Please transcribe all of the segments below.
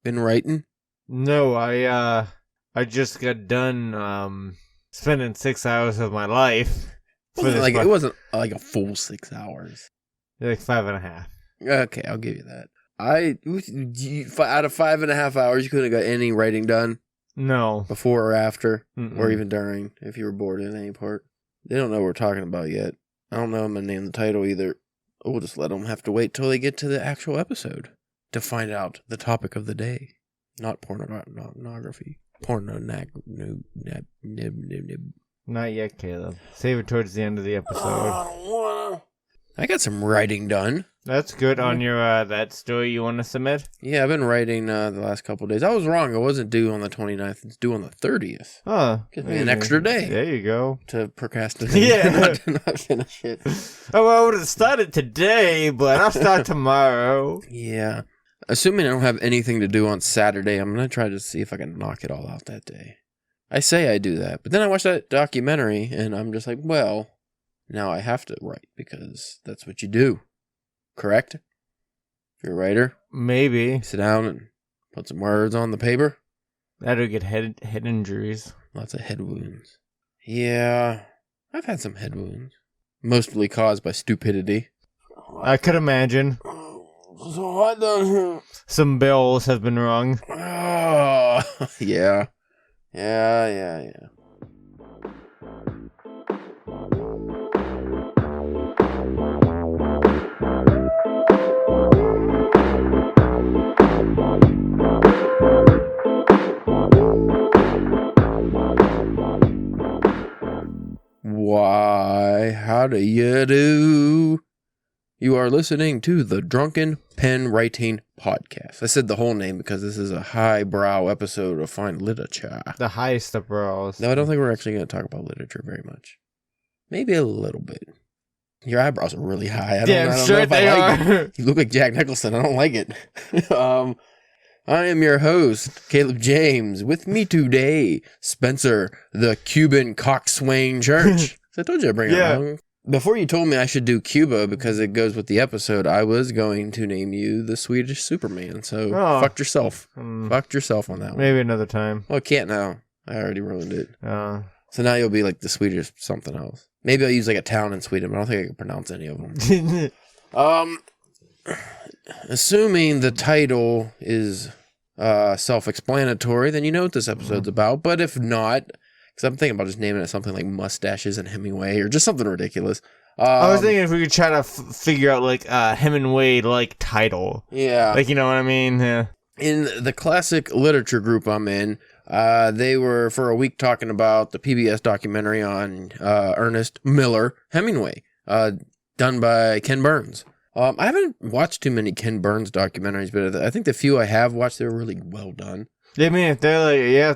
been writing? No, I just got done spending 6 hours of my life. It wasn't like a full 6 hours. Like 5.5. Okay, I'll give you that. Out of 5.5 hours, you couldn't have got any writing done? No. Before or after, Mm-mm. or even during, if you were bored in any part. They don't know what we're talking about yet. I don't know I'm going to name the title either. We'll just let them have to wait till they get to the actual episode to find out the topic of the day. Not pornography. Not yet, Caleb. Save it towards the end of the episode. I got some writing done. That's good on your that story you want to submit? Yeah, I've been writing the last couple of days. I was wrong. It wasn't due on the 29th. It's due on the 30th. Huh. Gives me an extra day. There you go. To procrastinate. Yeah. not finish it. Oh, well, I would have started today, but I'll start tomorrow. Yeah. Assuming I don't have anything to do on Saturday, I'm going to try to see if I can knock it all out that day. I say I do that, but then I watch that documentary, and I'm just like, well, now I have to write, because that's what you do. Correct? If you're a writer, maybe sit down and put some words on the paper. That'll get head injuries. Lots of head wounds. Yeah, I've had some head wounds. Mostly caused by stupidity. I could imagine. So I done. Some bells have been rung. Oh, yeah. Yeah. Why, how do you do? You are listening to the Drunken Pen Writing Podcast. I said the whole name because this is a highbrow episode of fine literature. The highest of brows. No, I don't think we're actually going to talk about literature very much. Maybe a little bit. Your eyebrows are really high. I don't know if I like it. You look like Jack Nicholson. I don't like it. I am your host, Caleb James. With me today, Spencer, the Cuban coxswain church. So I told you to bring it along. Before you told me I should do Cuba because it goes with the episode, I was going to name you the Swedish Superman. So fucked yourself. Fucked yourself on that one. Maybe another time. Well, I can't now. I already ruined it. So now you'll be like the Swedish something else. Maybe I'll use like a town in Sweden, but I don't think I can pronounce any of them. Assuming the title is self-explanatory, then you know what this episode's about. But if not, because I'm thinking about just naming it something like Mustaches and Hemingway or just something ridiculous. I was thinking if we could try to figure out like a Hemingway-like title. Yeah. Like, you know what I mean? Yeah. In the classic literature group I'm in, they were for a week talking about the PBS documentary on Ernest Hemingway, done by Ken Burns. I haven't watched too many Ken Burns documentaries, but I think the few I have watched, they were really well done. I mean, if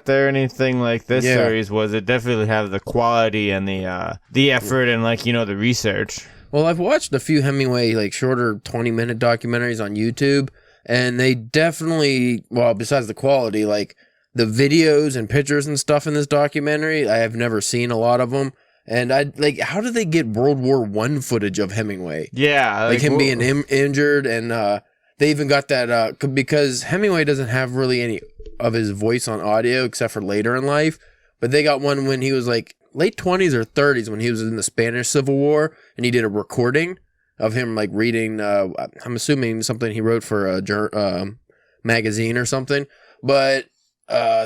they're anything like this series was, it definitely have the quality and the effort and like, you know, the research. Well, I've watched a few Hemingway like shorter 20-minute documentaries on YouTube, and they definitely, well, besides the quality, like the videos and pictures and stuff in this documentary, I have never seen a lot of them. And how did they get World War I footage of Hemingway? Yeah, like him being injured, and they even got that because Hemingway doesn't have really any of his voice on audio except for later in life, but they got one when he was like late 20s or 30s when he was in the Spanish Civil War, and he did a recording of him like reading I'm assuming something he wrote for a magazine or something, but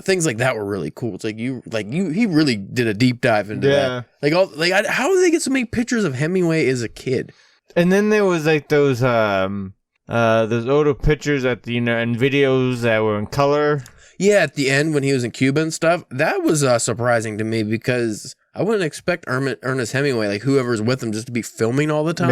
things like that were really cool. It's he really did a deep dive into that. How did they get so many pictures of Hemingway as a kid? And then there was like those older pictures and videos that were in color. Yeah, at the end when he was in Cuba and stuff, that was surprising to me because I wouldn't expect Ernest Hemingway, like whoever's with him, just to be filming all the time.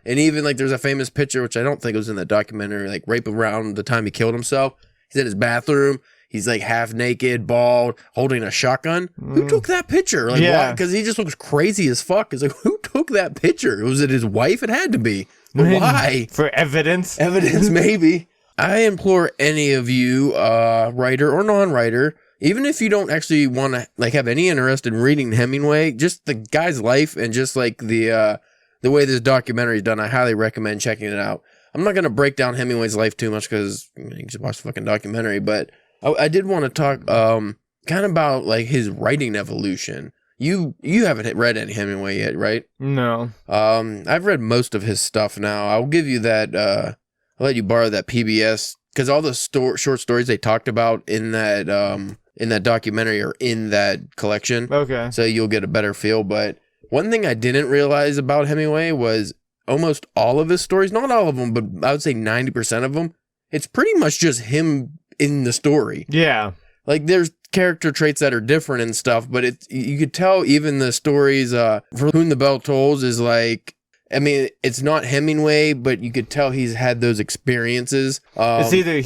Yeah. And even like there's a famous picture, which I don't think was in the documentary, like right around the time he killed himself. He's in his bathroom. He's like half naked, bald, holding a shotgun. Who took that picture? Like, why? Because he just looks crazy as fuck. It's like, who took that picture? Was it his wife? It had to be. But why? For evidence? Evidence, maybe. I implore any of you, writer or non-writer, even if you don't actually want to like have any interest in reading Hemingway, just the guy's life and just like the way this documentary is done, I highly recommend checking it out. I'm not gonna break down Hemingway's life too much because you can just watch the fucking documentary. But I did want to talk kind of about like his writing evolution. You haven't read any Hemingway yet, right? No. I've read most of his stuff now. I'll give you that. I'll let you borrow that PBS because all the short stories they talked about in that documentary are in that collection. Okay. So you'll get a better feel. But one thing I didn't realize about Hemingway was almost all of his stories, not all of them, but I would say 90% of them, it's pretty much just him in the story. Yeah. Like there's character traits that are different and stuff, but you could tell even the stories For Whom the Bell Tolls is like, I mean, it's not Hemingway, but you could tell he's had those experiences. It's either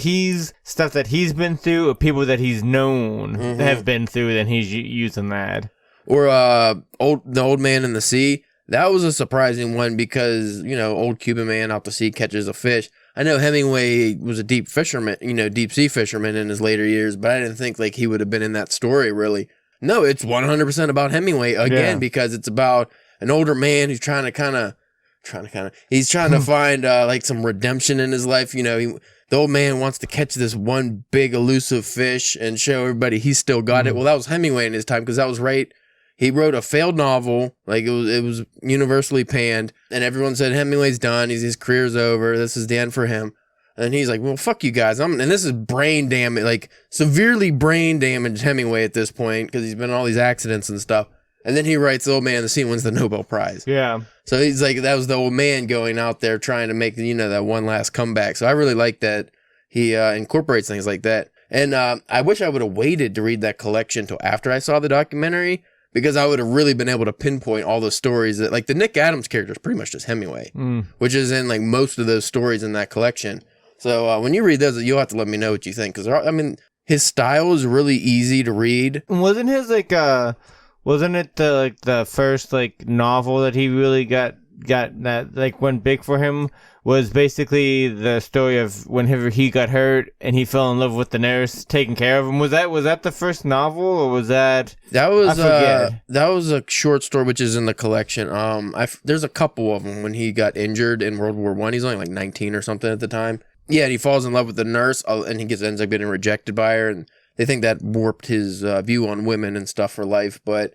stuff that he's been through or people that he's known have been through, then he's using that. Or The Old Man in the Sea. That was a surprising one because, old Cuban man out to sea catches a fish. I know Hemingway was a deep sea fisherman in his later years, but I didn't think like he would have been in that story really. No, it's 100% about Hemingway again because it's about an older man who's trying to find like some redemption in his life. The old man wants to catch this one big elusive fish and show everybody he's still got it. Well, that was Hemingway in his time because that was right. He wrote a failed novel, like it was universally panned, and everyone said Hemingway's done. His career's over. This is the end for him. And he's like, well, fuck you guys. And this is brain damage, like severely brain damaged Hemingway at this point because he's been in all these accidents and stuff. And then he writes The Old Man in the Sea, wins the Nobel Prize. Yeah. So he's like, that was the old man going out there trying to make, that one last comeback. So I really like that he incorporates things like that. And I wish I would have waited to read that collection till after I saw the documentary, because I would have really been able to pinpoint all the stories that, like, the Nick Adams character is pretty much just Hemingway, which is in, like, most of those stories in that collection. So when you read those, you'll have to let me know what you think, because, I mean, his style is really easy to read. Wasn't his, like, wasn't it the first, like, novel that he really got that, like, went big for him? Was basically the story of whenever he got hurt and he fell in love with the nurse taking care of him. Was that the first novel, or was that? That was a short story which is in the collection. There's a couple of them when he got injured in World War I. He's only like 19 or something at the time. Yeah, and he falls in love with the nurse, and he ends up getting rejected by her, and they think that warped his view on women and stuff for life. But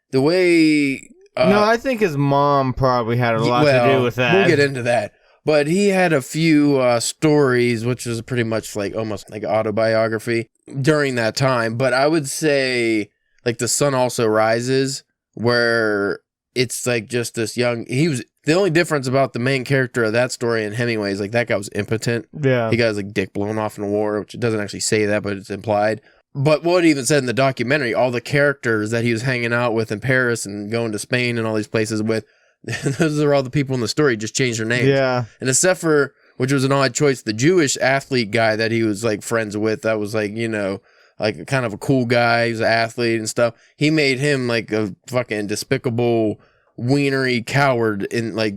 the way no, I think his mom probably had a lot to do with that. We'll get into that. But he had a few stories, which was pretty much like almost like autobiography during that time. But I would say like The Sun Also Rises, where it's like just this young. The only difference about the main character of that story and Hemingway is like that guy was impotent. Yeah, he got his like dick blown off in a war, which it doesn't actually say that, but it's implied. But what it even said in the documentary, all the characters that he was hanging out with in Paris and going to Spain and all these places with. Those are all the people in the story, just changed their names. Yeah. And except for, which was an odd choice, the Jewish athlete guy that he was like friends with, that was like, like kind of a cool guy, he was an athlete and stuff. He made him like a fucking despicable, wienery coward in like,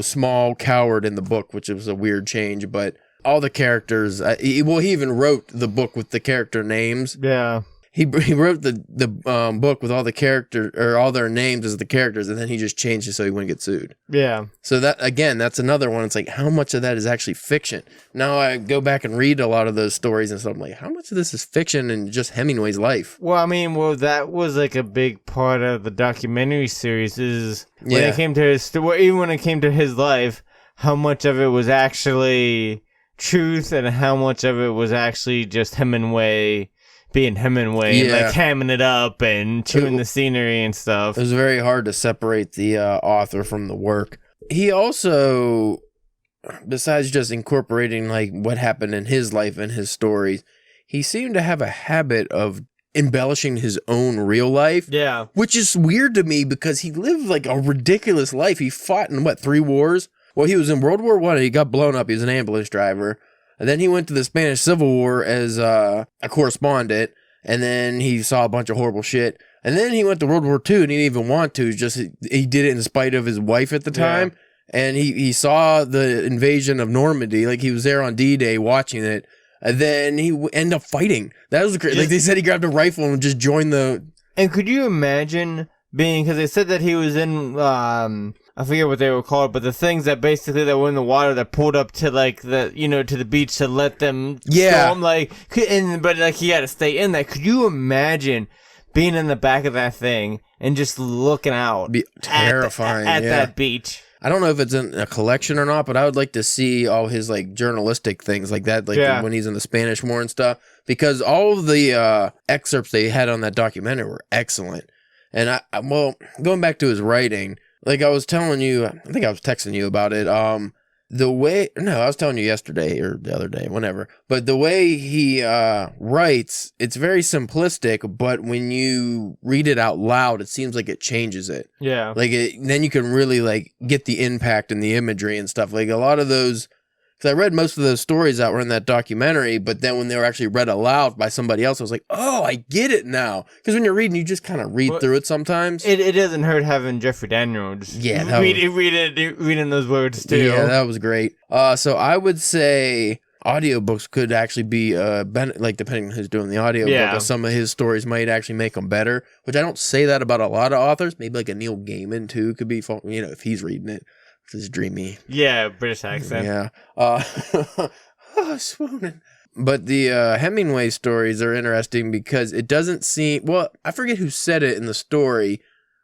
small coward in the book, which was a weird change. But all the characters, he even wrote the book with the character names. Yeah. He wrote the book with all the characters or all their names as the characters, and then he just changed it so he wouldn't get sued. Yeah. So that's another one. It's like, how much of that is actually fiction? Now I go back and read a lot of those stories and stuff. I'm like, how much of this is fiction and just Hemingway's life? Well, I mean, that was like a big part of the documentary series is when it came to even when it came to his life, how much of it was actually truth and how much of it was actually just Hemingway being Hemingway and like hamming it up and chewing the scenery and stuff. It was very hard to separate the author from the work. He also, besides just incorporating like what happened in his life and his stories, he seemed to have a habit of embellishing his own real life. Yeah. Which is weird to me because he lived like a ridiculous life. He fought in 3 wars? Well, he was in World War I. He got blown up. He was an ambulance driver. And then he went to the Spanish Civil War as a correspondent, and then he saw a bunch of horrible shit. And then he went to World War II, and he didn't even want to. He did it in spite of his wife at the time. Yeah. And he saw the invasion of Normandy. Like, he was there on D-Day watching it. And then he ended up fighting. That was crazy. Like, they said he grabbed a rifle and just joined the... And could you imagine being... Because they said that he was in I forget what they were called, but the things that basically that were in the water that pulled up to like the to the beach to let them storm, but he had to stay in that. Could you imagine being in the back of that thing and just looking out? Be terrifying at that beach. I don't know if it's in a collection or not, but I would like to see all his like journalistic things like that, when he's in the Spanish War and stuff, because all of the excerpts they had on that documentary were excellent. And going back to his writing, like I was telling you, I think I was texting you about it. I was telling you yesterday or the other day, whenever. But the way he writes, it's very simplistic, but when you read it out loud, it seems like it changes it. Yeah. Then you can really like get the impact and the imagery and stuff. Like a lot of those, because I read most of those stories that were in that documentary, but then when they were actually read aloud by somebody else, I was like, oh, I get it now. Because when you're reading, you just kind of read through it sometimes. It doesn't hurt having Jeffrey Daniels reading those words too. Yeah, that was great. So I would say audiobooks could actually be, depending on who's doing the audiobook, some of his stories might actually make them better, which I don't say that about a lot of authors. Maybe like a Neil Gaiman too could be, if he's reading it. His dreamy, British accent. Swooning. But the Hemingway stories are interesting because it doesn't seem. Well, I forget who said it in the story.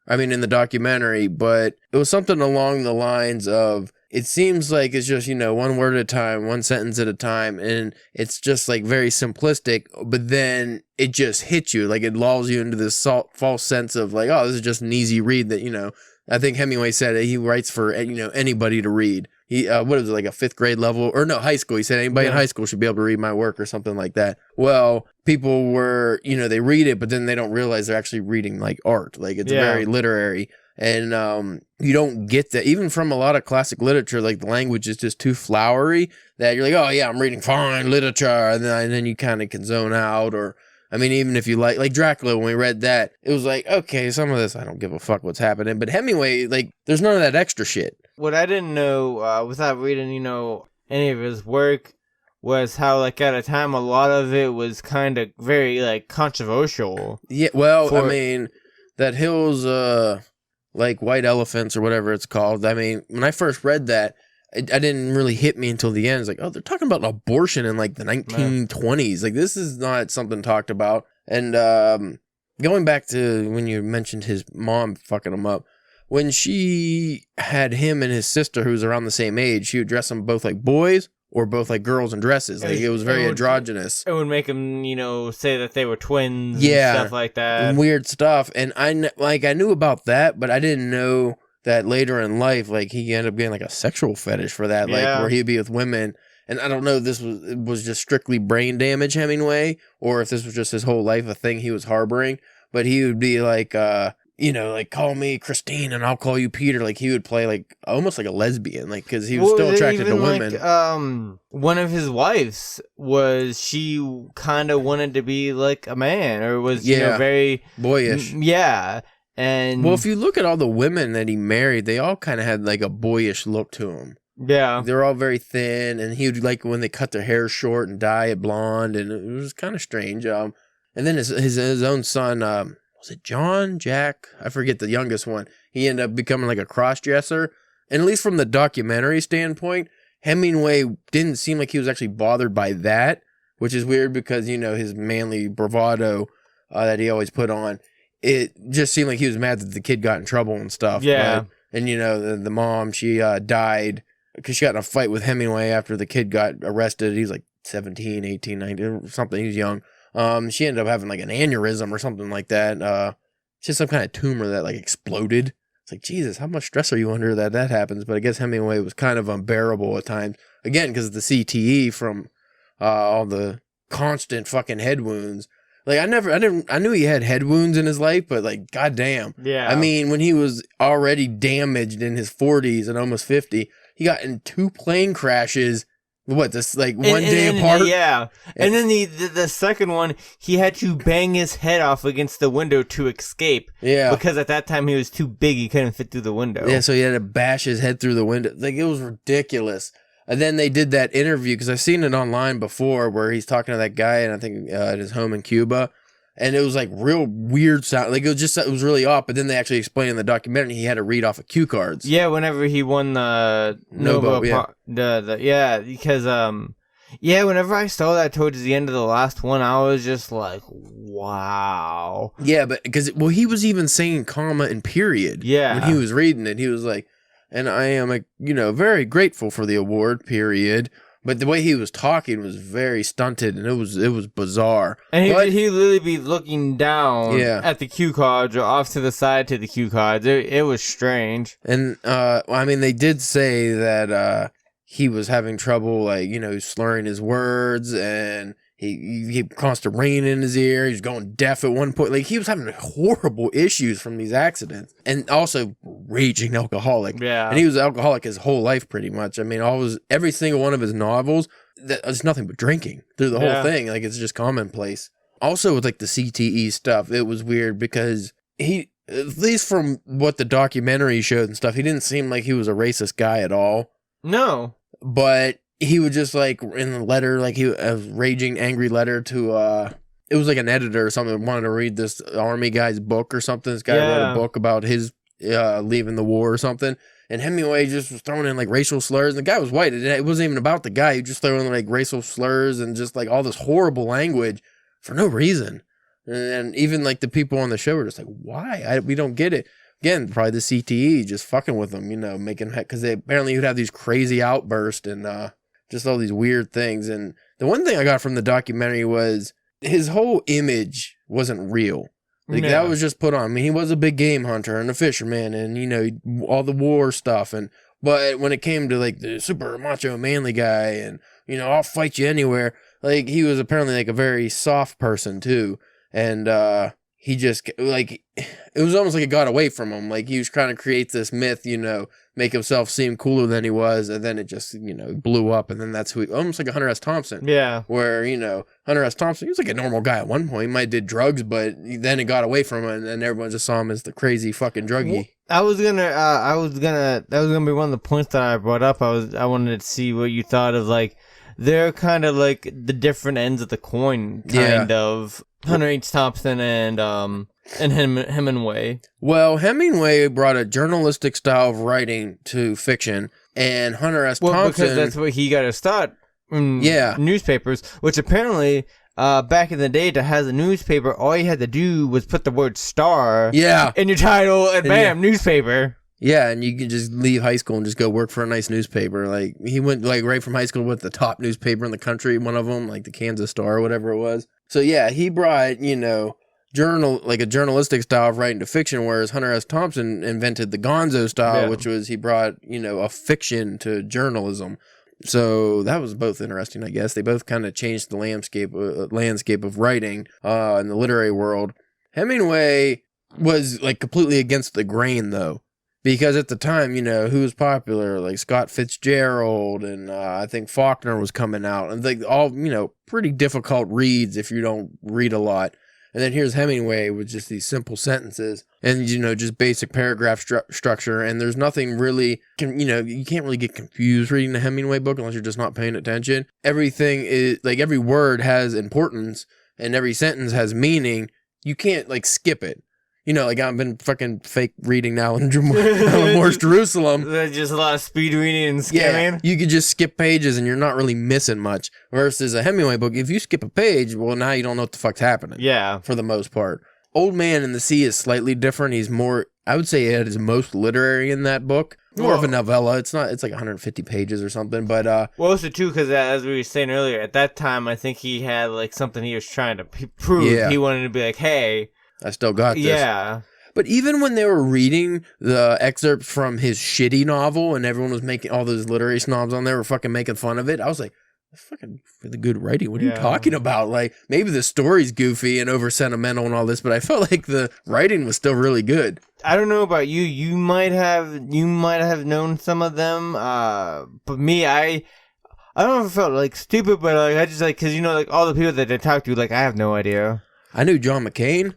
I mean, in the documentary, but it was something along the lines of. It seems like it's just one word at a time, one sentence at a time, and it's just like very simplistic. But then it just hits you, like it lulls you into this false sense of like, oh, this is just an easy read that I think Hemingway said that he writes for anybody to read. He what is it, like a 5th grade level or no, high school? He said anybody in high school should be able to read my work or something like that. Well, people were they read it, but then they don't realize they're actually reading like art. Like it's very literary, and you don't get that even from a lot of classic literature. Like the language is just too flowery that you're like, oh yeah, I'm reading fine literature, and then you kind of can zone out or. I mean, even if you like Dracula, when we read that, it was like, okay, some of this, I don't give a fuck what's happening. But Hemingway, like, there's none of that extra shit. What I didn't know, without reading, any of his work, was how, like, at a time, a lot of it was kind of very, like, controversial. Yeah, well, I mean, that Hills, like, White Elephants or whatever it's called, I mean, when I first read that, I didn't really hit me until the end. It's like, oh, they're talking about abortion in like the 1920s. Like this is not something talked about. And going back to when you mentioned his mom fucking him up, when she had him and his sister, who was around the same age, she would dress them both like boys or both like girls in dresses. Like it was very androgynous. It would make them, say that they were twins. And stuff like that. Weird stuff. And I knew about that, but I didn't know that later in life, like he ended up getting like a sexual fetish for that, like where he'd be with women. And I don't know if this was just strictly brain damage Hemingway, or if this was just his whole life a thing he was harboring. But he would be like, like call me Christine and I'll call you Peter. Like he would play like almost like a lesbian, like because he was still attracted to women. Like, one of his wives she kind of wanted to be like a man, or was very boyish. And well, if you look at all the women that he married, they all kind of had like a boyish look to them. Yeah. They're all very thin, and he would like when they cut their hair short and dye it blonde, and it was kind of strange. And then his own son, was it John, Jack? I forget the youngest one. He ended up becoming like a cross-dresser. And at least from the documentary standpoint, Hemingway didn't seem like he was actually bothered by that, which is weird because, his manly bravado that he always put on. It just seemed like he was mad that the kid got in trouble and stuff. Yeah. But, and, the mom, she died because she got in a fight with Hemingway after the kid got arrested. He was like 17, 18, 19, something. He was young. She ended up having like an aneurysm or something like that. Just some kind of tumor that like exploded. It's like, Jesus, how much stress are you under that happens? But I guess Hemingway was kind of unbearable at times. Again, because of the CTE from all the constant fucking head wounds. Like I knew he had head wounds in his life, but like, goddamn. Yeah. I mean, when he was already damaged in his 40s and almost 50, he got in 2 plane crashes. What, this like one day apart? Yeah. And then the second one, he had to bang his head off against the window to escape. Yeah. Because at that time he was too big, he couldn't fit through the window. Yeah, so he had to bash his head through the window. Like, it was ridiculous. And then they did that interview, because I've seen it online before, where he's talking to that guy, and I think at his home in Cuba. And it was like real weird sound. Like it was really off. But then they actually explained in the documentary he had to read off of cue cards. Yeah, whenever he won the Nobel, because whenever I saw that towards the end of the last one, I was just like, wow. Yeah, but because he was even saying comma and period. Yeah, when he was reading it, he was like, and I am like, very grateful for the award, period. But the way he was talking was very stunted, and it was bizarre. And he'd literally be looking down at the cue cards or off to the side to the cue cards. It was strange. And they did say that he was having trouble, like, slurring his words, and he caused a rain in his ear. He was going deaf at one point. Like, he was having horrible issues from these accidents, and also raging alcoholic. Yeah, and he was an alcoholic his whole life, pretty much. I mean, every single one of his novels, it's nothing but drinking through the whole thing. Like, it's just commonplace. Also, with like the CTE stuff, it was weird because he, at least from what the documentary showed and stuff, he didn't seem like he was a racist guy at all. No, but he would just, like, in the letter, like, a raging, angry letter to, it was like an editor or something wanted to read this army guy's book or something. This guy wrote a book about his leaving the war or something. And Hemingway just was throwing in, like, racial slurs. And the guy was white. It wasn't even about the guy. He just threw in, like, racial slurs and just, like, all this horrible language for no reason. And even, like, the people on the show were just like, why? We don't get it. Again, probably the CTE just fucking with them, making, because they apparently would have these crazy outbursts and, just all these weird things. And the one thing I got from the documentary was his whole image wasn't real. Like, that was just put on. I mean, he was a big game hunter and a fisherman and, all the war stuff. But when it came to, like, the super macho manly guy and, I'll fight you anywhere, like, he was apparently, like, a very soft person, too. And, he just, like, it was almost like it got away from him. Like, he was trying to create this myth, make himself seem cooler than he was, and then it just, blew up, and then that's almost like a Hunter S. Thompson. Yeah. Where, Hunter S. Thompson, he was like a normal guy at one point. He might have did drugs, but then it got away from him, and everyone just saw him as the crazy fucking druggie. That was gonna be one of the points that I brought up. I wanted to see what you thought of, like, they're kind of like the different ends of the coin, kind of. Hunter H. Thompson and Hemingway. Well, Hemingway brought a journalistic style of writing to fiction, and Hunter S. Thompson, because that's what he got to start. Newspapers, which apparently, back in the day, to have a newspaper, all you had to do was put the word "star" in your title, and bam, newspaper. Yeah, and you could just leave high school and just go work for a nice newspaper. Like, he went, like, right from high school with the top newspaper in the country, one of them, like the Kansas Star or whatever it was. So, yeah, he brought, a journalistic style of writing to fiction, whereas Hunter S. Thompson invented the gonzo style, which was he brought, a fiction to journalism. So that was both interesting, I guess. They both kind of changed the landscape of writing in the literary world. Hemingway was, like, completely against the grain, though. Because at the time, who was popular, like Scott Fitzgerald and I think Faulkner was coming out. And like all, pretty difficult reads if you don't read a lot. And then here's Hemingway with just these simple sentences and, just basic paragraph structure. And there's nothing really, you can't really get confused reading a Hemingway book unless you're just not paying attention. Everything is, like, every word has importance and every sentence has meaning. You can't, like, skip it. Like, I've been fucking fake reading now in Moore's Jerusalem. There's just a lot of speed reading and skimming. Yeah, you could just skip pages and you're not really missing much. Versus a Hemingway book, if you skip a page, well, now you don't know what the fuck's happening. Yeah. For the most part. Old Man in the Sea is slightly different. He's more, I would say it is most literary in that book. More of a novella. It's like 150 pages or something, but well, also too, because as we were saying earlier, at that time, I think he had, like, something he was trying to prove. Yeah. He wanted to be like, hey, I still got this. Yeah. But even when they were reading the excerpts from his shitty novel and everyone was making, all those literary snobs on there were fucking making fun of it, I was like, that's fucking really good writing. What are you talking about? Like, maybe the story's goofy and over sentimental and all this, but I felt like the writing was still really good. I don't know about you. You might have known some of them. But me, I don't know if I felt like stupid, but like I just like, because like all the people that they talk to, like I have no idea. I knew John McCain.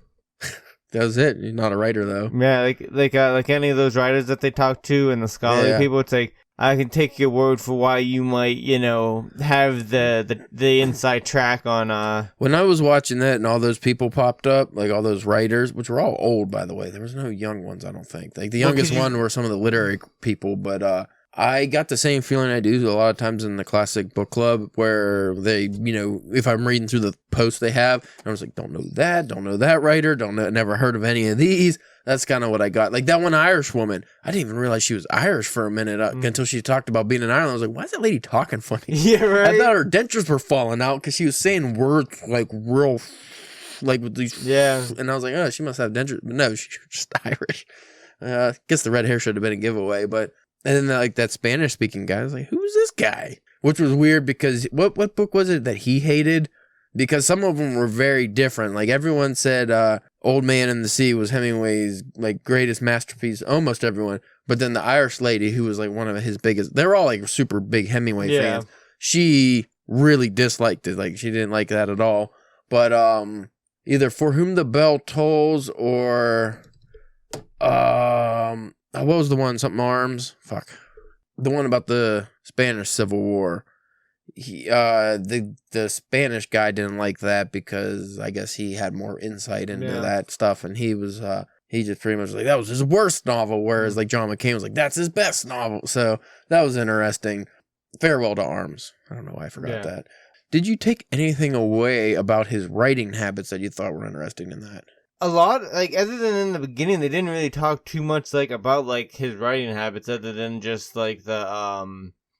That was it. He's not a writer though. Yeah, like any of those writers that they talk to and the scholarly people, it's like I can take your word for why you might, have the inside track on. When I was watching that and all those people popped up, like all those writers, which were all old, by the way. There was no young ones, I don't think. Like the youngest one were some of the literary people, but I got the same feeling I do a lot of times in the classic book club where they, if I'm reading through the posts they have, I was like, don't know that writer, never heard of any of these. That's kind of what I got. Like that one Irish woman, I didn't even realize she was Irish for a minute until she talked about being in Ireland. I was like, why is that lady talking funny? Yeah, right. I thought her dentures were falling out because she was saying words like real, like with these. Yeah. And I was like, oh, she must have dentures. But no, she's just Irish. I guess the red hair should have been a giveaway, but. And then like that Spanish speaking guy, I was like, who's this guy? Which was weird because what book was it that he hated? Because some of them were very different. Like everyone said Old Man in the Sea was Hemingway's like greatest masterpiece, almost everyone. But then the Irish lady who was like one of his biggest, they're all like super big Hemingway fans. She really disliked it. Like she didn't like that at all. But either For Whom the Bell Tolls or what was the one? Something Arms? Fuck. The one about the Spanish Civil War. He, the Spanish guy didn't like that because I guess he had more insight into that stuff, and he was, he just pretty much like, that was his worst novel, whereas like John McCain was like, that's his best novel. So that was interesting. Farewell to Arms. I don't know why I forgot that. Did you take anything away about his writing habits that you thought were interesting in that? A lot, like, other than in the beginning, they didn't really talk too much, like, about, like, his writing habits, other than just, like,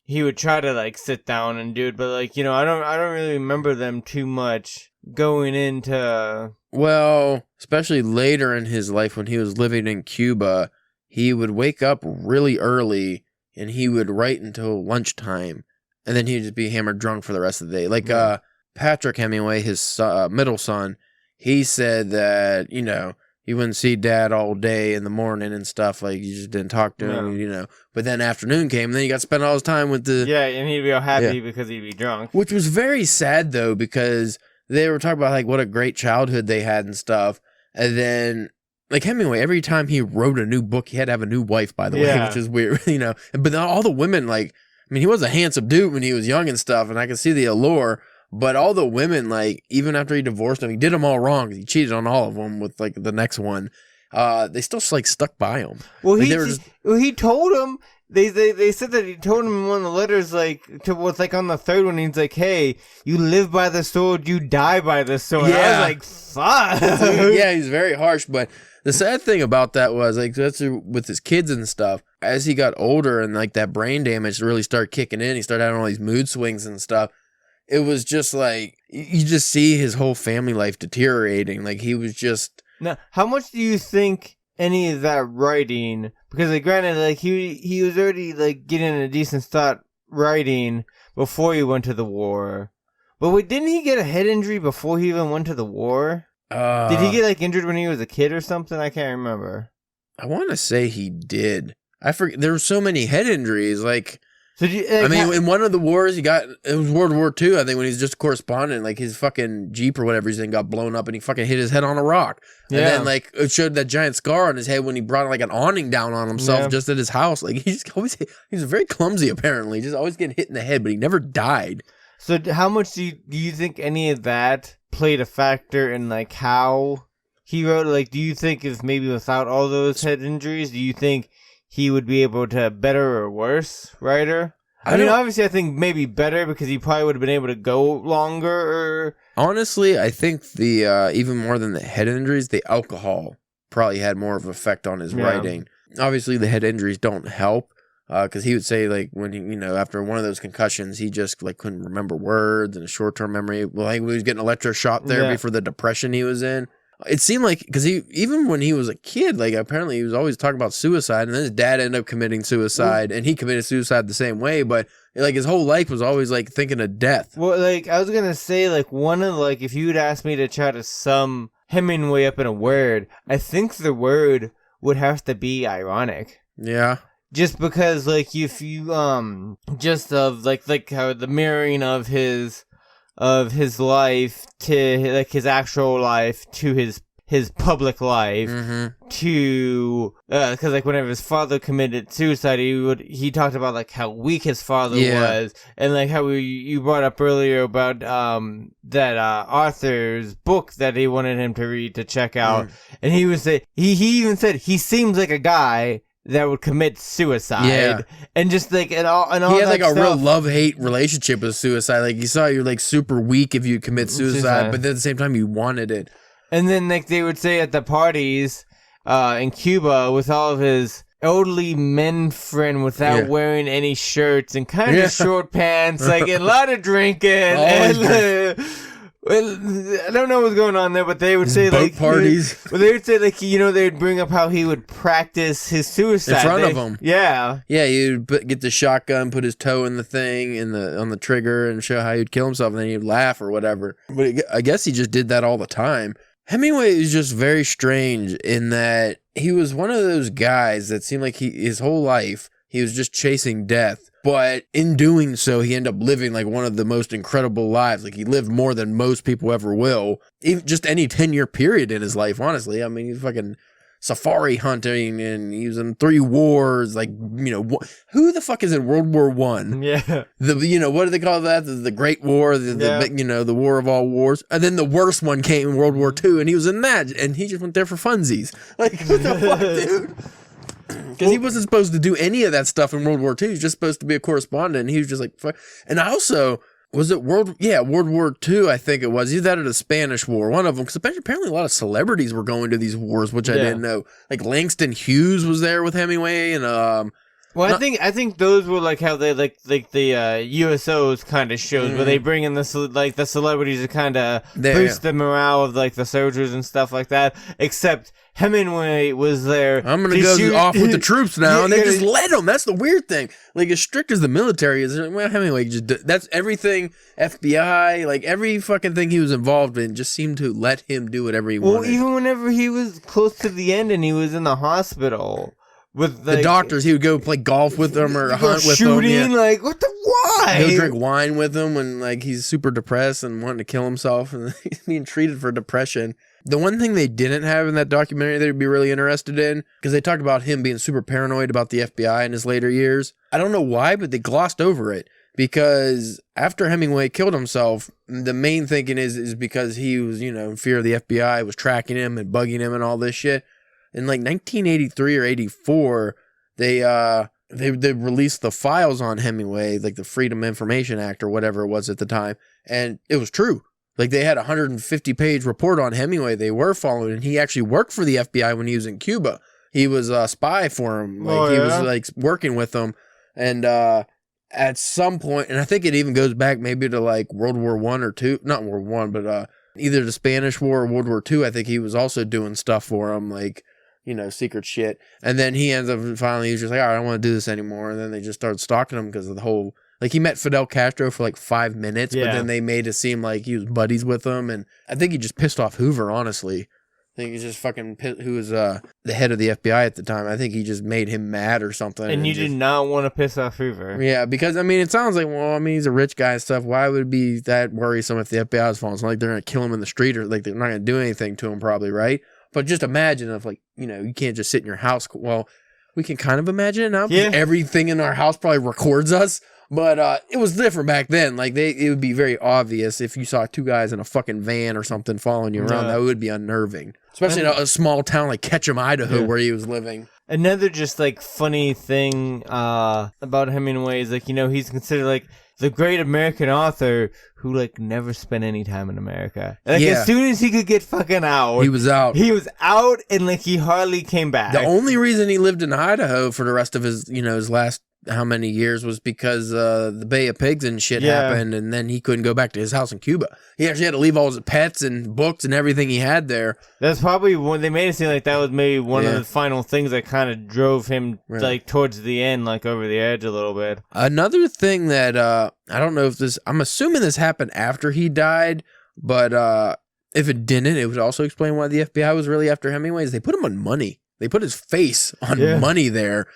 he would try to, like, sit down and do it, but, like, I don't really remember them too much going into... Well, especially later in his life when he was living in Cuba, he would wake up really early, and he would write until lunchtime, and then he'd just be hammered drunk for the rest of the day. Like, Patrick Hemingway, his middle son... He said that, you wouldn't see dad all day in the morning and stuff. Like, you just didn't talk to him, But then afternoon came, and then he got to spend all his time with the... Yeah, and he'd be all happy because he'd be drunk. Which was very sad, though, because they were talking about, like, what a great childhood they had and stuff. And then, like, Hemingway, every time he wrote a new book, he had to have a new wife, by the way, which is weird, But then all the women, like... I mean, he was a handsome dude when he was young and stuff, and I could see the allure... But all the women, like, even after he divorced them, he did them all wrong because he cheated on all of them with, like, the next one. They still, like, stuck by him. Well, like, he told him, they said that he told him in one of the letters, like, on the third one, he's like, hey, you live by the sword, you die by the sword. Yeah. I was like, fuck. Yeah, he's very harsh, but the sad thing about that was, like, that's with his kids and stuff, as he got older and, like, that brain damage really started kicking in, he started having all these mood swings and stuff. It was just like, you just see his whole family life deteriorating. Like, he was just... Now, how much do you think any of that writing... Because, like, granted, like, he was already, like, getting a decent start writing before he went to the war. But wait, didn't he get a head injury before he even went to the war? Did he get, like, injured when he was a kid or something? I can't remember. I want to say he did. I forget. There were so many head injuries, like... So in one of the wars, it was World War II, I think, when he was just a correspondent, like his fucking Jeep or whatever he's in got blown up and he fucking hit his head on a rock. And then, like, it showed that giant scar on his head when he brought, like, an awning down on himself just at his house. Like, he was very clumsy, apparently. Just always getting hit in the head, but he never died. So how much do you think any of that played a factor in, like, how he wrote? Like, do you think if maybe without all those head injuries, do you think he would be able to better or worse writer? I mean, obviously, I think maybe better because he probably would have been able to go longer. Honestly, I think the even more than the head injuries, the alcohol probably had more of an effect on his writing. Obviously, the head injuries don't help because he would say, like, when he, after one of those concussions, he just, like, couldn't remember words and a short-term memory. Well, like, he was getting electroshock therapy for the depression he was in. It seemed like, because even when he was a kid, like, apparently he was always talking about suicide, and then his dad ended up committing suicide, and he committed suicide the same way, but, like, his whole life was always, like, thinking of death. Well, like, I was gonna say, like, one of, like, if you'd asked me to try to sum Hemingway up in a word, I think the word would have to be ironic. Yeah. Just because, like, if you, just of, like how the mirroring of his life to, like, his actual life to his his public life to because like whenever his father committed suicide, he talked about like how weak his father was, and like how you brought up earlier about that Arthur's book that he wanted him to read to check out, and he even said he seems like a guy that would commit suicide, and just like and all he had like stuff. A real love-hate relationship with suicide. Like, you saw you're like super weak if you commit suicide, but then at the same time you wanted it. And then like they would say at the parties in Cuba with all of his elderly men friend without wearing any shirts and kind of short pants, like a lot of drinking and. Well, I don't know what's going on there, but they would say boat parties. They would say like they'd bring up how he would practice his suicide in front of them. Yeah, you'd get the shotgun, put his toe in the thing on the trigger, and show how he'd kill himself, and then he'd laugh or whatever. But I guess he just did that all the time. Hemingway is just very strange in that he was one of those guys that seemed like his whole life he was just chasing death. But in doing so, he ended up living like one of the most incredible lives. Like, he lived more than most people ever will. Even just any 10-year period in his life, honestly. I mean, he's fucking safari hunting, and he was in 3 wars. Like, who the fuck is in World War One? Yeah. What do they call that? The Great War, the War of All Wars. And then the worst one came in World War II, and he was in that, and he just went there for funsies. Like, what the fuck, dude? Because he wasn't supposed to do any of that stuff in World War II. He was just supposed to be a correspondent. And he was just like, fuck. And I also, was it World War II, I think it was. Either that or the Spanish War, one of them. Because apparently a lot of celebrities were going to these wars, which I didn't know. Like Langston Hughes was there with Hemingway, and well, I think those were like how they like the USOs kind of shows where they bring in the celebrities to kind of boost the morale of like the soldiers and stuff like that. Except Hemingway was there. I'm gonna go off with the troops now, and they just let him. That's the weird thing. Like, as strict as the military is, well, Hemingway that's everything. FBI, like every fucking thing he was involved in, just seemed to let him do whatever he wanted. Well, even whenever he was close to the end and he was in the hospital. With the doctors, he would go play golf with them or hunt with them. Shooting, like, what the why? He'll drink wine with them when like he's super depressed and wanting to kill himself, and he's being treated for depression. The one thing they didn't have in that documentary that would be really interested in, because they talked about him being super paranoid about the FBI in his later years. I don't know why, but they glossed over it. Because after Hemingway killed himself, the main thinking is because he was, in fear of the FBI, was tracking him and bugging him and all this shit. In like 1983 or 84, they released the files on Hemingway, like the Freedom Information Act or whatever it was at the time, and it was true. Like, they had a 150-page report on Hemingway they were following, and he actually worked for the FBI when he was in Cuba. He was a spy for him. Like, he was like working with them, and at some point, and I think it even goes back maybe to like World War I or II, not World War I, but either the Spanish War or World War II. I think he was also doing stuff for him, like, secret shit. And then he ends up finally, he's just like, all right, I don't want to do this anymore. And then they just started stalking him because of the whole, like, he met Fidel Castro for like 5 minutes, but then they made it seem like he was buddies with him. And I think he just pissed off Hoover, honestly. I think he just fucking who was the head of the FBI at the time. I think he just made him mad or something. And you did not want to piss off Hoover. Yeah, because, it sounds like, he's a rich guy and stuff. Why would it be that worrisome if the FBI is following? It's not like they're going to kill him in the street, or like they're not going to do anything to him probably, right? But just imagine if, like, you can't just sit in your house. Well, we can kind of imagine it now, because everything in our house probably records us. But it was different back then. Like, it would be very obvious if you saw 2 guys in a fucking van or something following you around. That would be unnerving. Especially in a small town like Ketchum, Idaho, where he was living. Another just, like, funny thing about Hemingway is, like, he's considered, like, the great American author who, like, never spent any time in America. Like, as soon as he could get fucking out. He was out. He was out, and, like, he hardly came back. The only reason he lived in Idaho for the rest of his, his last how many years was because the Bay of Pigs and shit happened, and then he couldn't go back to his house in Cuba. He actually had to leave all his pets and books and everything he had there. That's probably when they made it seem like that was maybe one of the final things that kind of drove him like towards the end, like over the edge a little bit. Another thing that I don't know if this, I'm assuming this happened after he died, but if it didn't, it would also explain why the FBI was really after Hemingway. Is they put him on money. They put his face on money there.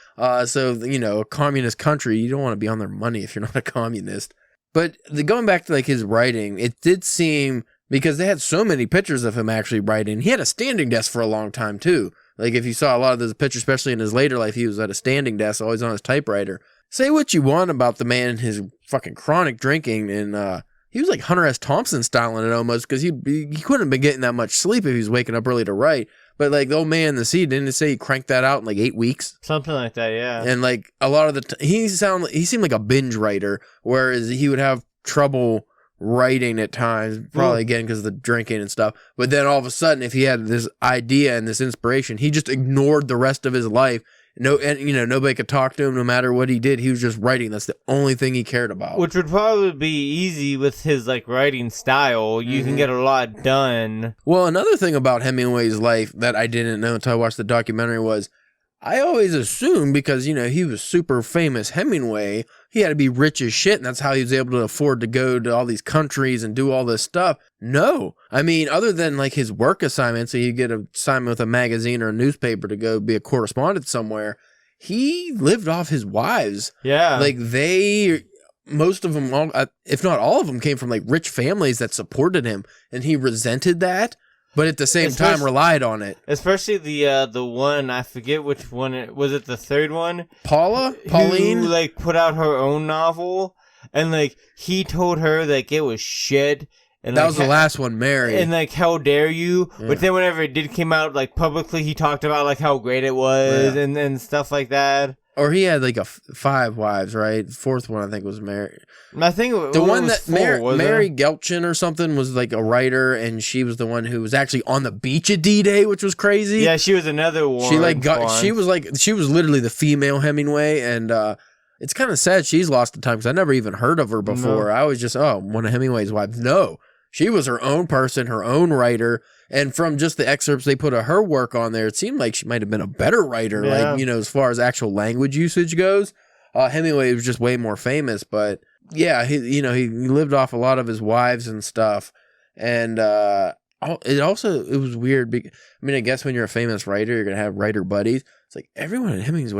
So, a communist country, you don't want to be on their money if you're not a communist. But going back to like his writing, it did seem because they had so many pictures of him actually writing. He had a standing desk for a long time too. Like if you saw a lot of those pictures, especially in his later life, he was at a standing desk, always on his typewriter. Say what you want about the man and his fucking chronic drinking, and he was like Hunter S. Thompson styling it almost, because he couldn't have been getting that much sleep if he was waking up early to write. But like the old man in the sea, didn't it say he cranked that out in like 8 weeks? Something like that, yeah. And like a lot of the he seemed like a binge writer, whereas he would have trouble writing at times, probably again because of the drinking and stuff. But then all of a sudden, if he had this idea and this inspiration, he just ignored the rest of his life. Nobody could talk to him no matter what he did. He was just writing. That's the only thing he cared about. Which would probably be easy with his like writing style. You can get a lot done. Well, another thing about Hemingway's life that I didn't know until I watched the documentary was, I always assumed, because, he was super famous Hemingway, he had to be rich as shit, and that's how he was able to afford to go to all these countries and do all this stuff. No. I mean, other than like his work assignments, so he'd get an assignment with a magazine or a newspaper to go be a correspondent somewhere, he lived off his wives. Yeah. Like most of them, if not all of them, came from like rich families that supported him, and he resented that. But at the same time, relied on it. Especially the one, I forget which one, was it the third one? Pauline? Who, like, put out her own novel, and, like, he told her, like, it was shit. And that was the last one, Mary. And, like, how dare you? Yeah. But then whenever it did come out, like, publicly, he talked about, like, how great it was, and stuff like that. Or he had, like, 5 wives, right? Fourth one, I think, was Mary. I think the one that Mary Gelchin or something was like a writer, and she was the one who was actually on the beach at D-Day, which was crazy. Yeah, she was another one. She was literally the female Hemingway, and it's kind of sad she's lost the time, because I never even heard of her before. No. I was just one of Hemingway's wives. No, she was her own person, her own writer. And from just the excerpts they put of her work on there, it seemed like she might have been a better writer, as far as actual language usage goes. Hemingway was just way more famous, but yeah, he lived off a lot of his wives and stuff. And it was weird. I guess when you're a famous writer, you're going to have writer buddies. It's like everyone in Hemingway's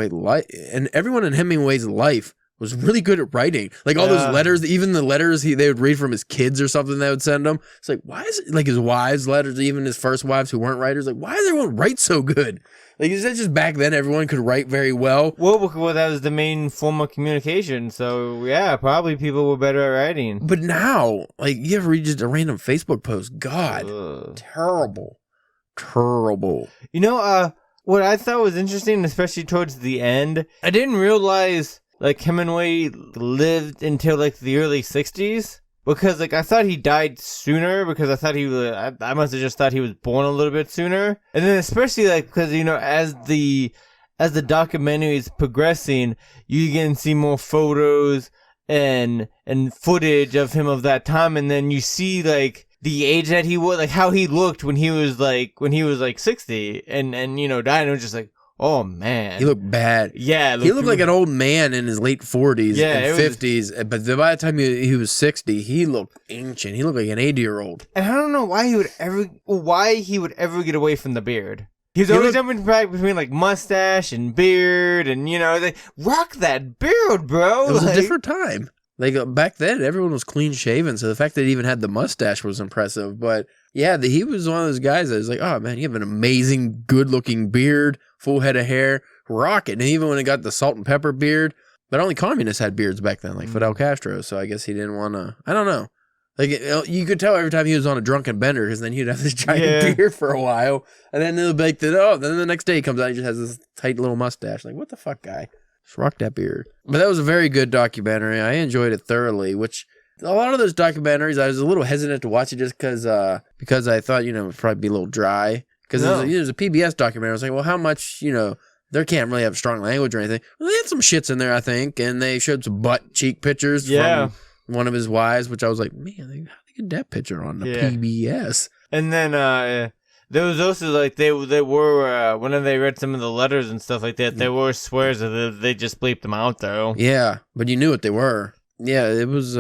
life was really good at writing. Like all those letters, even the letters they would read from his kids or something they would send him. It's like, why is it like his wives' letters, even his first wives who weren't writers? Like, why does everyone write so good? Like, is that just back then everyone could write very well? Well, that was the main form of communication. So, yeah, probably people were better at writing. But now, like, you ever read just a random Facebook post? God, terrible. What I thought was interesting, especially towards the end, I didn't realize, like, Hemingway lived until, like, the early 60s. Because, like, I thought he died sooner, because I thought I must have just thought he was born a little bit sooner. And then especially, like, because, as the documentary is progressing, you can see more photos and footage of him of that time, and then you see, like, the age that he was, like, how he looked when he was, like, 60, and died, and it was just like, oh, man. He looked bad. Yeah. He looked like an old man in his late 40s and 50s. But by the time he was 60, he looked ancient. He looked like an 80-year-old. And I don't know why he would ever get away from the beard. He's always jumping back between, like, mustache and beard. And, like, rock that beard, bro. It was a different time. Like, back then, everyone was clean-shaven. So the fact that he even had the mustache was impressive. But, yeah, he was one of those guys that was like, oh, man, you have an amazing, good-looking beard. Full head of hair, rocket. And even when he got the salt and pepper beard, but only communists had beards back then, like Fidel Castro. So I guess he didn't want to, I don't know. Like, you could tell every time he was on a drunken bender, because then he'd have this giant beard for a while. And then they'll be like, then the next day he comes out, he just has this tight little mustache. Like, what the fuck, guy? Just rock that beard. But that was a very good documentary. I enjoyed it thoroughly, which a lot of those documentaries, I was a little hesitant to watch it just because I thought, it would probably be a little dry. Because there's a PBS documentary. I was like, well, how much, they can't really have strong language or anything. Well, they had some shits in there, I think, and they showed some butt cheek pictures from one of his wives, which I was like, man, how they get that picture on the PBS? And then there was also, like, they were, whenever they read some of the letters and stuff like that, there were swears that they just bleeped them out, though. Yeah, but you knew what they were. Yeah, it was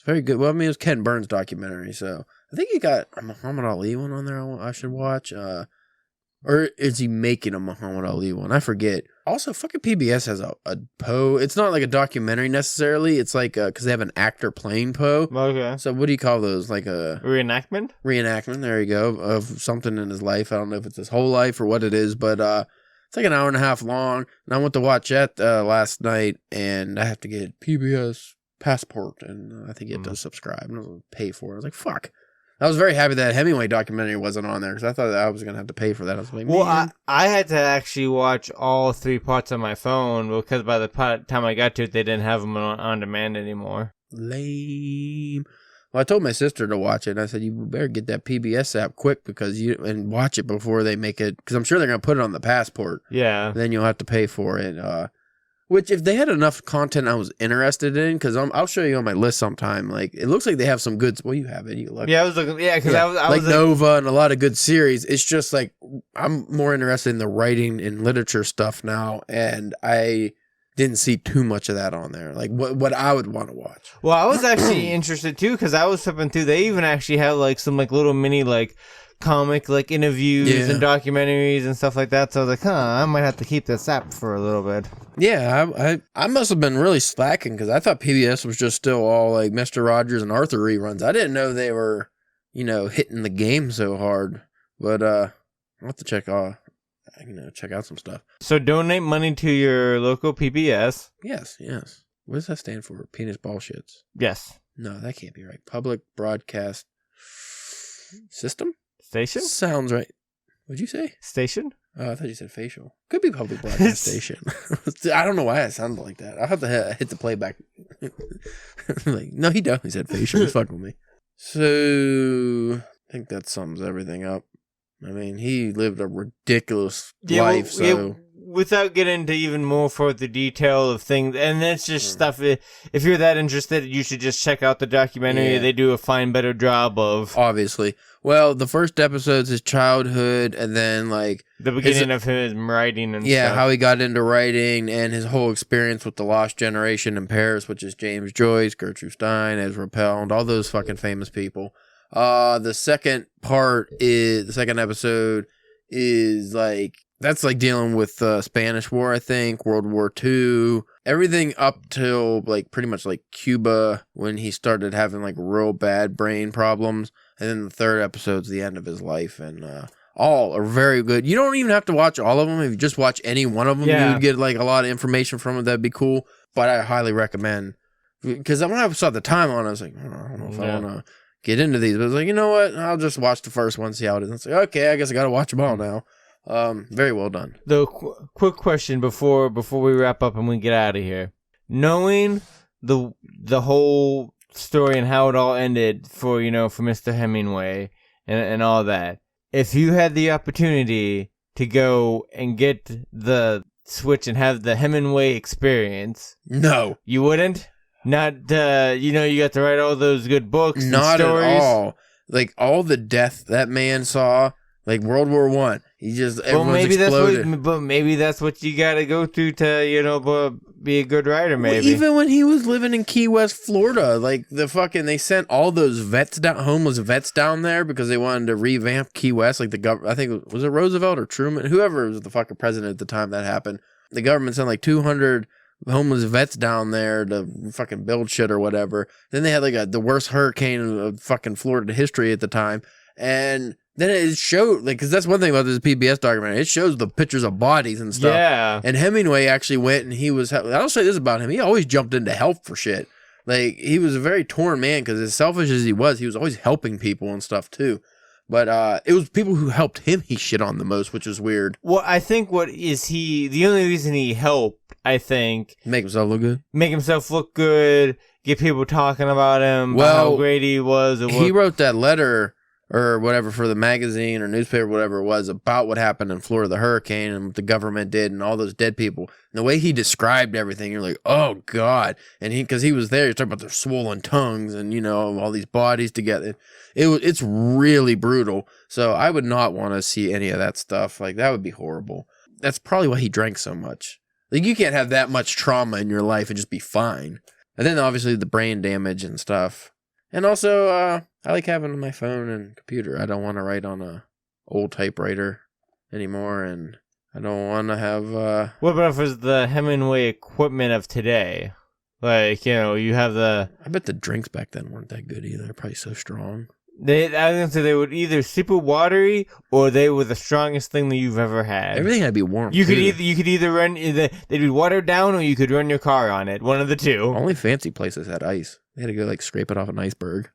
very good. Well, it was Ken Burns documentary, so... I think he got a Muhammad Ali one on there I should watch. Or is he making a Muhammad Ali one? I forget. Also, fucking PBS has a Poe. It's not like a documentary necessarily. It's like because they have an actor playing Poe. Okay. So what do you call those? Like a reenactment. Reenactment. There you go, of something in his life. I don't know if it's his whole life or what it is, but it's like an hour and a half long. And I went to watch that last night, and I have to get PBS Passport, and I think you have to subscribe and I'll pay for it. I was like, fuck. I was very happy that Hemingway documentary wasn't on there because I thought that I was going to have to pay for that. I was like, well, I had to actually watch all 3 parts on my phone because by the time I got to it, they didn't have them on demand anymore. Lame. Well, I told my sister to watch it, and I said, you better get that PBS app quick and watch it before they make it, because I'm sure they're going to put it on the Passport. Yeah. Then you'll have to pay for it. Which, if they had enough content I was interested in, because I'll show you on my list sometime. Like, it looks like they have some good. Well, you have it. You look. Yeah, I was looking. Yeah, because I was like Nova and a lot of good series. It's just like I'm more interested in the writing and literature stuff now, and I didn't see too much of that on there. Like what I would want to watch. Well, I was actually interested too because I was flipping through. They even actually have like some like little mini like comic like interviews and documentaries and stuff like that. So I was like, I might have to keep this app for a little bit. Yeah, I must have been really slacking because I thought PBS was just still all like Mr. Rogers and Arthur reruns. I didn't know they were, hitting the game so hard. But I'll have to check out some stuff. So donate money to your local PBS. Yes. What does that stand for? Penis bullshits. Yes. No, that can't be right. Public Broadcast System? Station? Sounds right. What'd you say? Station? Oh, I thought you said facial. Could be Public Broadcast Station. I don't know why it sounded like that. I'll have to hit the playback. Like, no, he definitely said facial. He's fucking with me. So, I think that sums everything up. I mean, he lived a ridiculous life, so... Without getting into even more further detail of things, and that's just stuff, if you're that interested, you should just check out the documentary. Yeah. They do a fine, better job of... Obviously. Well, the first episode's his childhood, and then, like... The beginning of him writing and stuff. Yeah, how he got into writing, and his whole experience with the Lost Generation in Paris, which is James Joyce, Gertrude Stein, Ezra Pound, all those fucking famous people. The second episode is, like... That's like dealing with Spanish War, I think, World War II, everything up till like pretty much like Cuba when he started having like real bad brain problems. And then the third episode's the end of his life, and all are very good. You don't even have to watch all of them. If you just watch any one of them, you would get like a lot of information from it. That'd be cool. But I highly recommend, because when I saw the time on, I was like, I don't know if I want to get into these. But I was like, you know what? I'll just watch the first one, see how it is. And it's like, okay, I guess I got to watch them all now. Very well done. The quick question before we wrap up and we get out of here. Knowing the whole story and how it all ended for Mr. Hemingway and all that, if you had the opportunity to go and get the Switch and have the Hemingway experience, no, you wouldn't. Not you got to write all those good books. Not and stories. At all. Like all the death that man saw. Like World War I, everyone's exploded. But maybe that's what you got to go through to, be a good writer. Maybe well, even when he was living in Key West, Florida, like they sent all those homeless vets down there because they wanted to revamp Key West. Like the government, I think was it Roosevelt or Truman, whoever was the fucking president at the time that happened. The government sent like 200 homeless vets down there to fucking build shit or whatever. Then they had like the worst hurricane of fucking Florida history at the time, and then it showed, like, because that's one thing about this PBS documentary. It shows the pictures of bodies and stuff. Yeah. And Hemingway actually went and I'll say this about him. He always jumped into help for shit. Like, he was a very torn man because as selfish as he was always helping people and stuff too. But it was people who helped him he shit on the most, which is weird. Well, I think the only reason he helped, I think... Make himself look good? Make himself look good, get people talking about him, about how great he was. He wrote that letter... or whatever for the magazine or newspaper, whatever it was, about what happened in Florida, the hurricane, and what the government did, and all those dead people. And the way he described everything, you're like, oh God! And because he was there, you're talking about their swollen tongues and all these bodies together. It's really brutal. So I would not want to see any of that stuff. Like that would be horrible. That's probably why he drank so much. Like you can't have that much trauma in your life and just be fine. And then obviously the brain damage and stuff. And also, I like having my phone and computer. I don't want to write on a old typewriter anymore, and I don't want to have... What about if it's the Hemingway equipment of today? Like, you have the... I bet the drinks back then weren't that good either. They're probably so strong. I was going to say they were either super watery or they were the strongest thing that you've ever had. Everything had to be warm. You could either run... They'd be watered down or you could run your car on it. One of the two. Only fancy places had ice. They had to go, scrape it off an iceberg.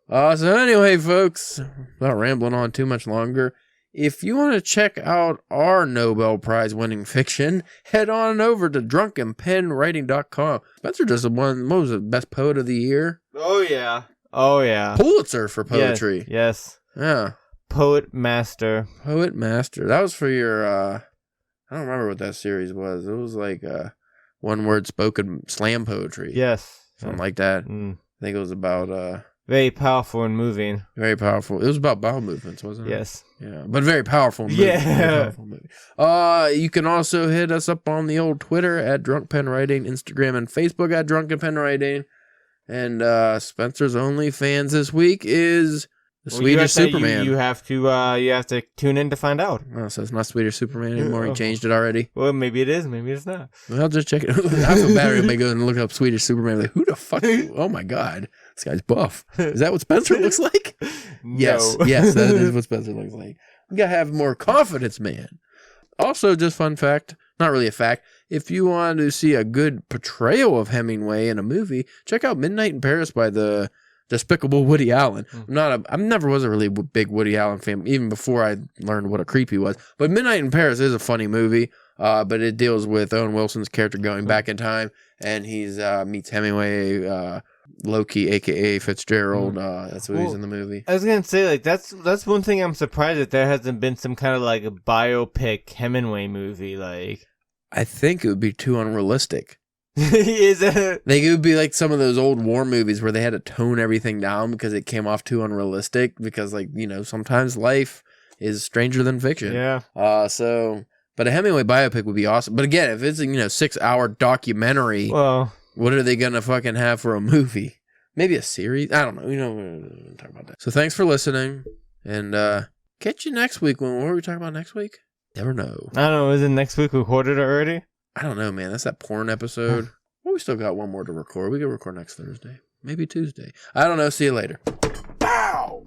So anyway, folks, not rambling on too much longer. If you want to check out our Nobel Prize winning fiction, head on over to drunkenpenwriting.com. Spencer just won, what was it, best poet of the year? Oh, yeah. Oh, yeah. Pulitzer for poetry. Yes. Yeah. Poet Master. Poet Master. That was for your, I don't remember what that series was. It was like one word spoken slam poetry. Yes. Something like that. Mm. I think it was about... very powerful and moving. Very powerful. It was about bowel movements, wasn't it? Yes. Yeah, but very powerful movie. Yeah. Very powerful movie. You can also hit us up on the old Twitter at DrunkpenWriting, Instagram and Facebook at DrunkenPenWriting. And Spencer's OnlyFans this week is the Swedish Superman. You have to tune in to find out. Oh, so it's not Swedish Superman anymore. He changed it already. Well, maybe it is. Maybe it's not. Well, just check it. I feel bad if I go and look up Swedish Superman. Like, who the fuck? Oh my god, this guy's buff. Is that what Spencer looks like? No. Yes, that is what Spencer looks like. You gotta have more confidence, man. Also, just fun fact, not really a fact. If you want to see a good portrayal of Hemingway in a movie, check out Midnight in Paris by the despicable Woody Allen. I never was a really big Woody Allen fan, even before I learned what a creep he was. But Midnight in Paris is a funny movie, but it deals with Owen Wilson's character going back in time, and he's meets Hemingway, Loki, aka Fitzgerald. That's what he's in the movie. I was gonna say, that's one thing I'm surprised that there hasn't been some kind of a biopic Hemingway movie. I think it would be too unrealistic. Is it? It would be like some of those old war movies where they had to tone everything down because it came off too unrealistic. Because sometimes life is stranger than fiction. Yeah. But a Hemingway biopic would be awesome. But again, if it's a 6-hour documentary, well, what are they gonna fucking have for a movie? Maybe a series? I don't know. We'll talk about that. So thanks for listening, and catch you next week. What are we talking about next week? Never know. I don't know. Is it next week? We recorded it already? I don't know, man. That's that porn episode. Well, we still got one more to record. We can record next Thursday. Maybe Tuesday. I don't know. See you later. Bow!